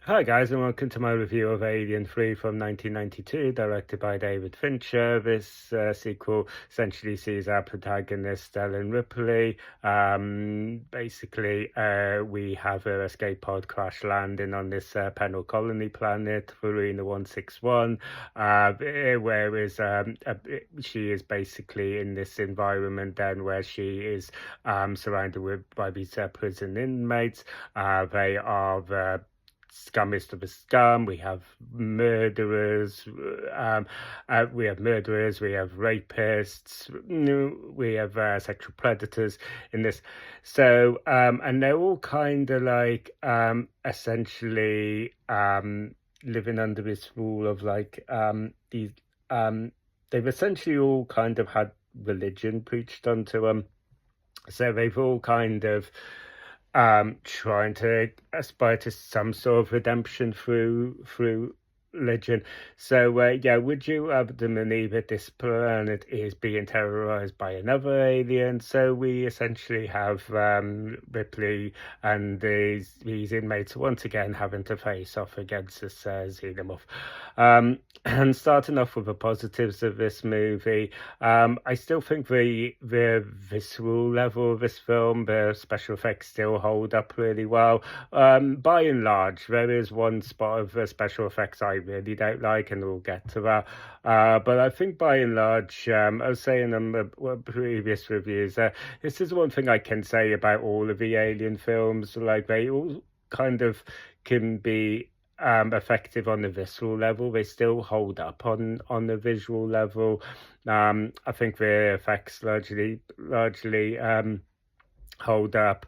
Hi guys, and welcome to my review of Alien 3 from 1992, directed by David Fincher. This sequel essentially sees our protagonist Ellen Ripley. We have her escape pod crash landing on this penal colony planet, Verena 161, whereas she is basically in this environment then where she is surrounded by these prison inmates. They are scummiest of the scum. We have murderers. We have murderers. We have rapists. We have sexual predators in this. So, and they're all kind of like essentially living under this rule of like these. They've essentially all kind of had religion preached onto them. So they've all kind of trying to aspire to some sort of redemption through religion. So would you have them believe that this planet is being terrorized by another alien? So we essentially have Ripley and these inmates once again having to face off against this xenomorph. And starting off with the positives of this movie, I still think the visceral level of this film, the special effects still hold up really well. By and large, there is one spot of special effects I really don't like, and we'll get to that. But I think by and large, I was saying in the previous reviews, this is one thing I can say about all of the Alien films. Like, they all kind of can be effective on the visceral level. They still hold up on the visual level. I think the effects largely hold up.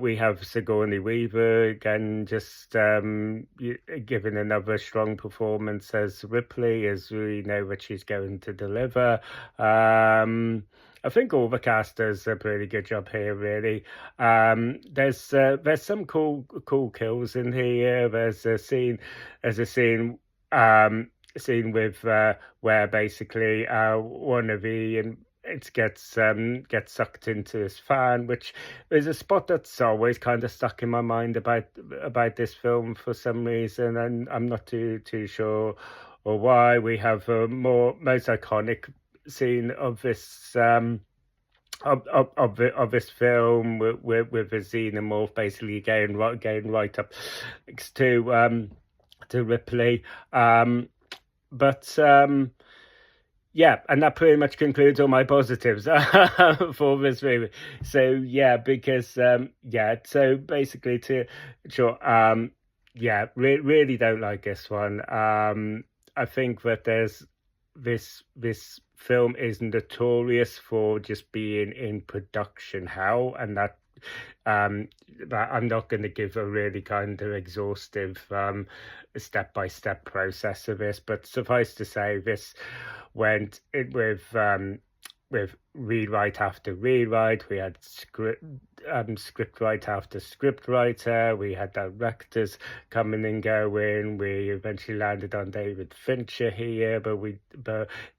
We have Sigourney Weaver again, just giving another strong performance as Ripley, as we know what she's going to deliver. I think all the cast does a pretty good job here, really. There's some cool kills in here. There's a scene with where basically one of the it gets sucked into this fan, which is a spot that's always kind of stuck in my mind about this film for some reason, and I'm not too sure or why. We have a most iconic scene of this of this film with the xenomorph basically going right up next to Ripley, yeah, and that pretty much concludes all my positives for this movie. So yeah, because so basically really don't like this one. I think that there's this film is notorious for just being in production hell, and that I'm not going to give a really kind of exhaustive step-by-step process of this, but suffice to say, this went it with rewrite after rewrite. We had script writer after script writer. We had directors coming and going. We eventually landed on David Fincher here, but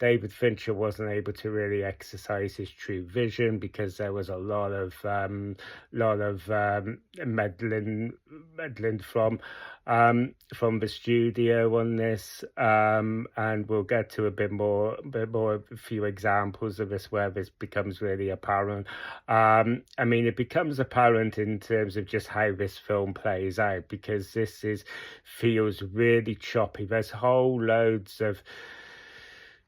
David Fincher wasn't able to really exercise his true vision because there was a lot of meddling from the studio on this, and we'll get to a bit more a few examples of this where this becomes really apparent. I mean, it becomes apparent in terms of just how this film plays out, because this feels really choppy. There's whole loads of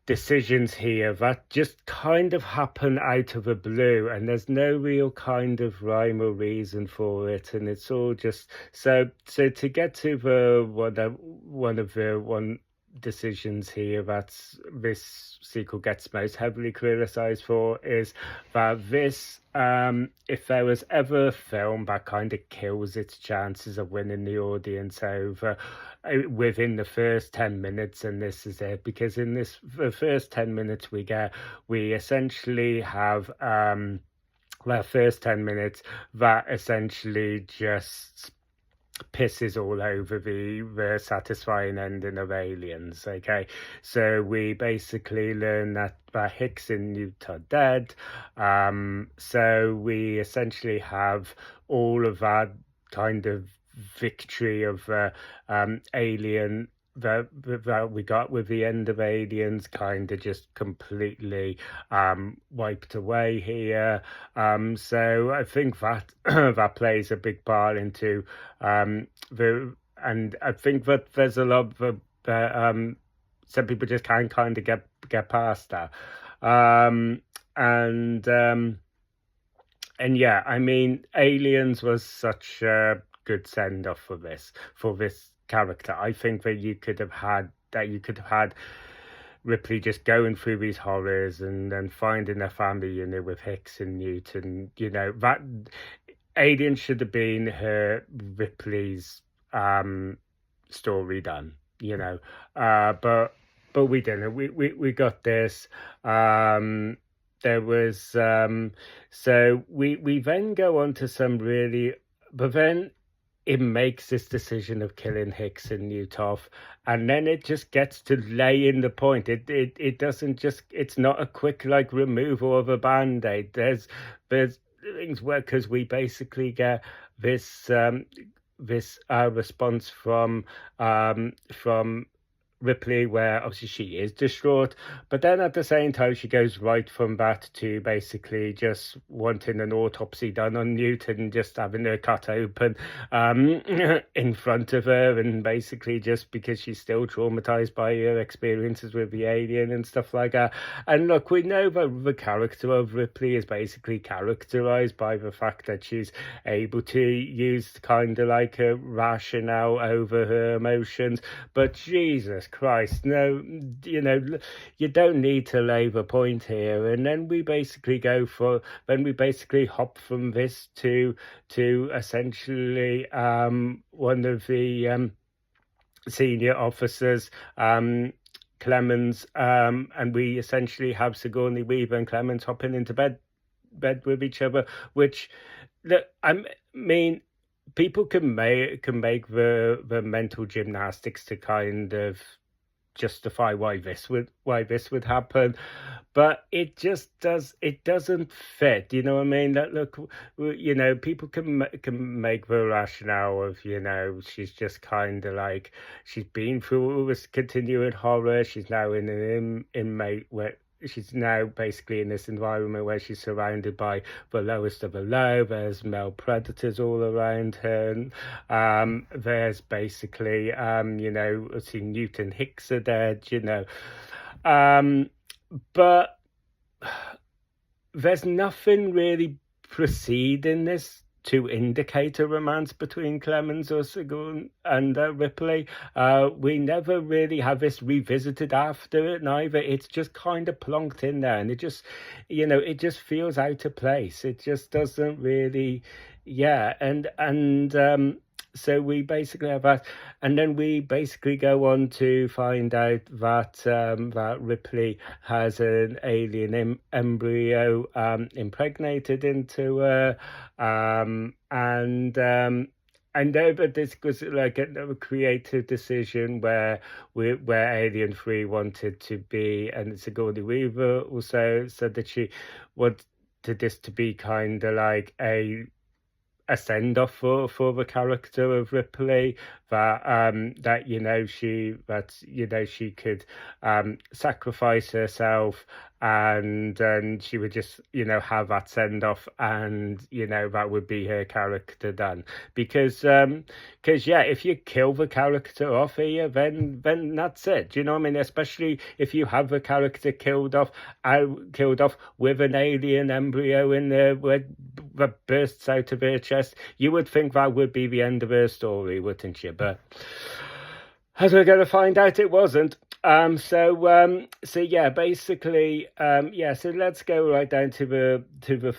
decisions here that just kind of happen out of the blue, and there's no real kind of rhyme or reason for it, and it's all just so to get to the one decisions here that this sequel gets most heavily criticized for is that this if there was ever a film that kind of kills its chances of winning the audience over within the first 10 minutes, and this is it, because in the first 10 minutes we essentially have the first 10 minutes that essentially just pisses all over the satisfying ending of Aliens. Okay, so we basically learn that Hicks and Newt are dead. So we essentially have all of that kind of victory of Alien that we got with the end of Aliens kind of just completely wiped away here. So I think that that plays a big part into and I think that there's a lot of some people just can't kind of get past that. And yeah, I mean, Aliens was such a good send off for this character. I think that you could have had Ripley just going through these horrors and then finding their family unit with Hicks and Newton. You know, that Alien should have been her Ripley's story done. You know, but we didn't. We got this. There was so we then go on to some really, but then it makes this decision of killing Hicks and Newtoff, and then it just gets to lay in the point. It doesn't just, it's not a quick like removal of a band-aid. There's things where, because we basically get this response from Ripley, where obviously she is distraught, but then at the same time she goes right from that to basically just wanting an autopsy done on Newton, just having her cut open in front of her, and basically just because she's still traumatized by her experiences with the alien and stuff like that. And look, we know that the character of Ripley is basically characterized by the fact that she's able to use kind of like a rationale over her emotions, but Jesus Christ, no, you know, you don't need to lay the point here. And then we basically hop from this to essentially one of the senior officers, Clemens, and we essentially have Sigourney Weaver and Clemens hopping into bed with each other, which I mean, people can make the mental gymnastics to kind of justify why this would happen, but it doesn't fit. You know what I mean? That look, you know, people can make the rationale of, you know, she's just kind of like, she's been through all this continuing horror. She's now in an inmate where she's now basically in this environment where she's surrounded by the lowest of the low. There's male predators all around her. And, there's basically, you know, see Newton Hicks are dead, you know. But there's nothing really preceding this to indicate a romance between Clemens or Sigourney and Ripley. We never really have this revisited after it neither. It's just kind of plonked in there, and it just, you know, it just feels out of place. It just doesn't really, yeah. And so we basically have that, and then we basically go on to find out that that Ripley has an alien embryo impregnated into her, and I know that this was like a creative decision where Alien 3 wanted to be, and Sigourney Weaver also said that she wanted this to be kind of like a send off for the character of Ripley, that you know she could sacrifice herself, and she would just, you know, have that send off, and you know that would be her character done. Because yeah, if you kill the character off here, then that's it. Do you know what I mean? Especially if you have the character killed off with an alien embryo in there that bursts out of her chest, you would think that would be the end of her story, wouldn't you? But as we're going to find out, it wasn't. So yeah, basically, so let's go right down to the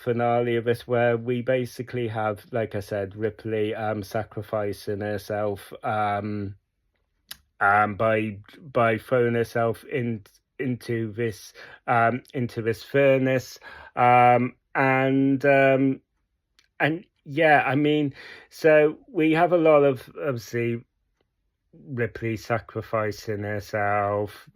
finale of this, where we basically have, like I said, Ripley sacrificing herself by throwing herself into this furnace, and yeah, I mean, so we have a lot of, obviously, Ripley sacrificing herself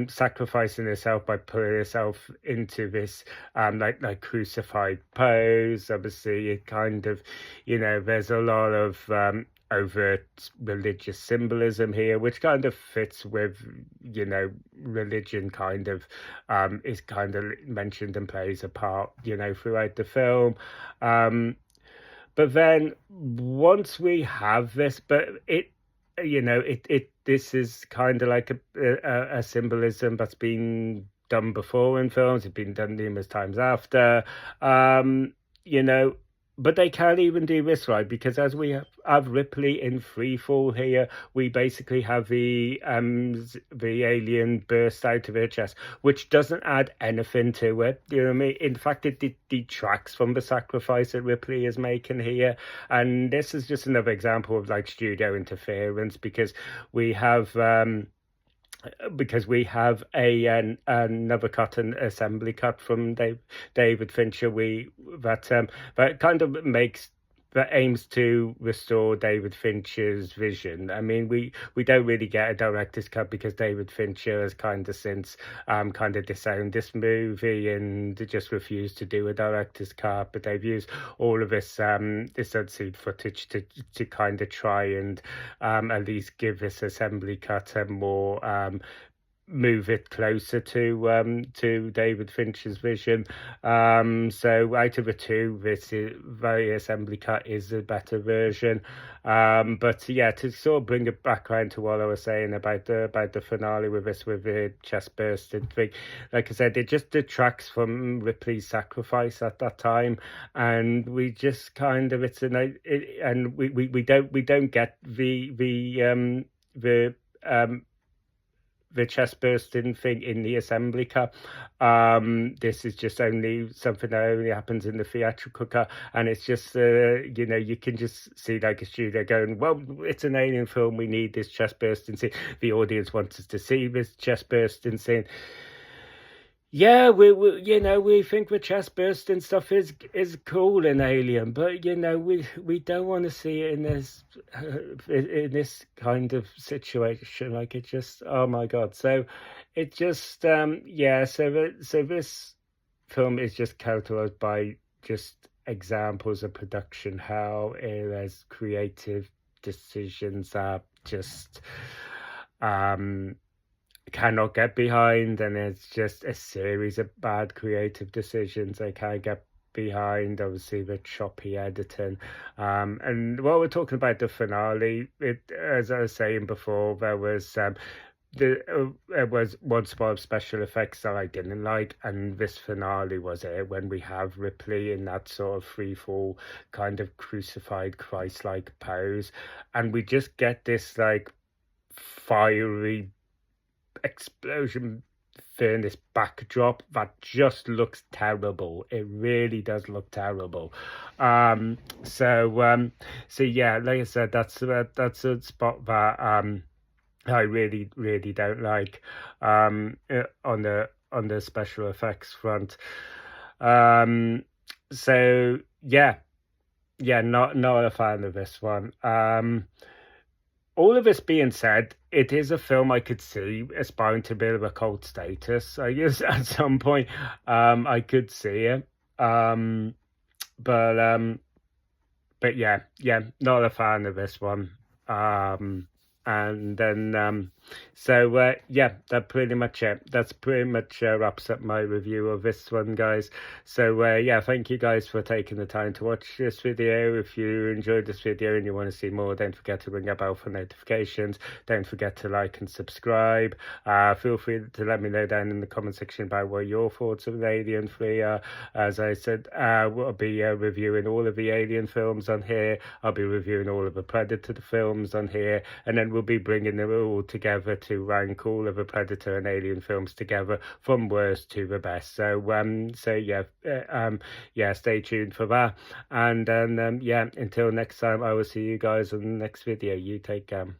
sacrificing herself by putting herself into this like crucified pose. Obviously, it kind of, there's a lot of overt religious symbolism here, which kind of fits with, religion kind of is kind of mentioned and plays a part, throughout the film. But then once we have this, but this is kind of like a symbolism that's been done before in films. It's been done numerous times after. You know, but they can't even do this right, because as we have Ripley in Freefall here, we basically have the alien burst out of her chest, which doesn't add anything to it. You know what I mean? In fact, it detracts from the sacrifice that Ripley is making here. And this is just another example of like studio interference, because we have another cut, an assembly cut from David Fincher, that kind of aims to restore David Fincher's vision. I mean, we don't really get a director's cut, because David Fincher has kind of since kind of disowned this movie and just refused to do a director's cut. But they've used all of this unseen footage to kind of try and at least give this assembly cut a more move it closer to David Fincher's vision. So out of the two, this very assembly cut is a better version. But yeah, to sort of bring it back around to what I was saying about the finale with the chest bursting thing, like I said, it just detracts from Ripley's sacrifice at that time, and we just kind of and we don't get the chest bursting thing in the assembly cut. This is just only something that only happens in the theatrical cut, and it's just you can just see like a studio going, well, it's an alien film, we need this chest bursting scene. The audience wants us to see this chest bursting scene. Yeah, we think the chest bursting stuff is cool in Alien, but we don't want to see it in this kind of situation. Like, it just, oh my god. So it just so this film is just characterized by just examples of production, how Era's creative decisions are just cannot get behind, and it's just a series of bad creative decisions they can't get behind. Obviously, the choppy editing, and while we're talking about the finale, as I was saying before, there was it was one spot of special effects that I didn't like, and this finale was it, when we have Ripley in that sort of freefall kind of crucified Christ-like pose, and we just get this like fiery explosion furnace backdrop that just looks terrible. It really does look terrible. So yeah, like I said, that's a spot that I really don't like on the special effects front. So yeah, not a fan of this one. All of this being said, it is a film I could see aspiring to a bit of a cult status. I guess at some point, I could see it. But yeah, not a fan of this one. And then yeah, that's pretty much it. That's pretty much wraps up my review of this one, guys. So yeah, thank you guys for taking the time to watch this video. If you enjoyed this video and you want to see more, don't forget to ring that bell for notifications. Don't forget to like and subscribe. Feel free to let me know down in the comment section about what your thoughts of Alien 3 are. As I said, I'll be reviewing all of the Alien films on here. I'll be reviewing all of the Predator films on here, and then we'll be bringing them all together to rank all of the Predator and Alien films together from worst to the best. So yeah, stay tuned for that. And yeah, until next time, I will see you guys in the next video. You take care.